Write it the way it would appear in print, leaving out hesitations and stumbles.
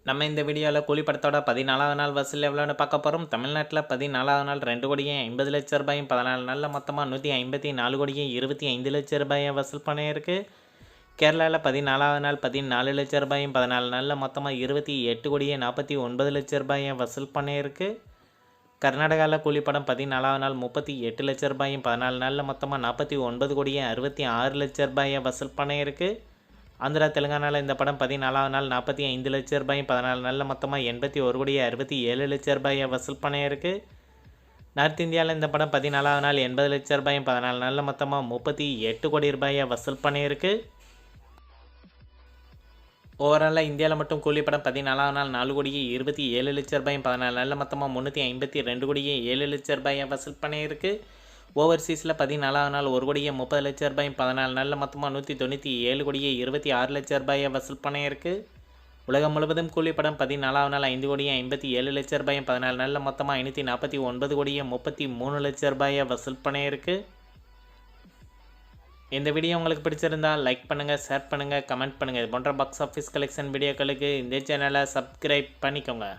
நம்ம இந்த வீடியோவில் கூலி படத்தோட 14வது நாள் வசூல் எவ்வளோன்னு பார்க்க போகிறோம். தமிழ்நாட்டில் 14வது நாள் 2,50,00,000 14 நாளில் மொத்தமாக 154 கோடியே 25 லட்ச ரூபாயை வசூல் பண்ணியிருக்கு. கேரளாவில் 14வது நாள் 14 லட்ச ரூபாயும் 14 நாளில் மொத்தமாக 28 கோடியே 49 லட்ச ரூபாயை வசூல் பண்ணியிருக்கு. கர்நாடகாவில் கூலி படம் 14வது நாள் 38 லட்ச ரூபாயும் 14 நாளில் மொத்தமாக 49 கோடியே 66 லட்ச ரூபாயை வசூல் பண்ணியிருக்கு. ஆந்திரா தெலுங்கானாவில் இந்த படம் 14வது நாள் 45 லட்ச ரூபாயும் 14 நாளில் மொத்தமாக 81 கோடியே 67 லட்ச ரூபாயை வசூல் பண்ணியிருக்கு. நார்த் இந்தியாவில் இந்த படம் 14வது நாள் 80 லட்ச ரூபாயும் 14 நாளில் மொத்தமாக 38 கோடி ரூபாயை வசூல் பண்ணியிருக்கு. ஓவராலாக இந்தியாவில் மட்டும் கூலி படம் 14வது நாள் 4 கோடியே 27 லட்ச ரூபாயும் 14 நாளில் மொத்தமாக 352 கோடியே 7 லட்ச ரூபாயை வசூல் பண்ணியிருக்கு. ஓவர்சீஸில் 14வது நாள் 1 கோடியே 30 லட்ச ரூபாயும் 14 நாளில் மொத்தமாக 197 கோடியே 26 லட்ச ரூபாயை வசூல் பண்ணியிருக்கு. உலகம் முழுவதும் கூலி படம் 14வது நாள் 5 கோடியே 57 லட்ச ரூபாயும் 14 நாளில் மொத்தமாக 549 கோடியே 33 லட்ச ரூபாயை வசூல் பண்ணியிருக்கு. இந்த வீடியோ உங்களுக்கு பிடிச்சிருந்தால் லைக் பண்ணுங்கள், ஷேர் பண்ணுங்கள், கமெண்ட் பண்ணுங்கள். இது போன்ற பாக்ஸ் ஆஃபீஸ் கலெக்ஷன் வீடியோக்களுக்கு இந்த சேனலை சப்ஸ்கிரைப் பண்ணிக்கோங்க.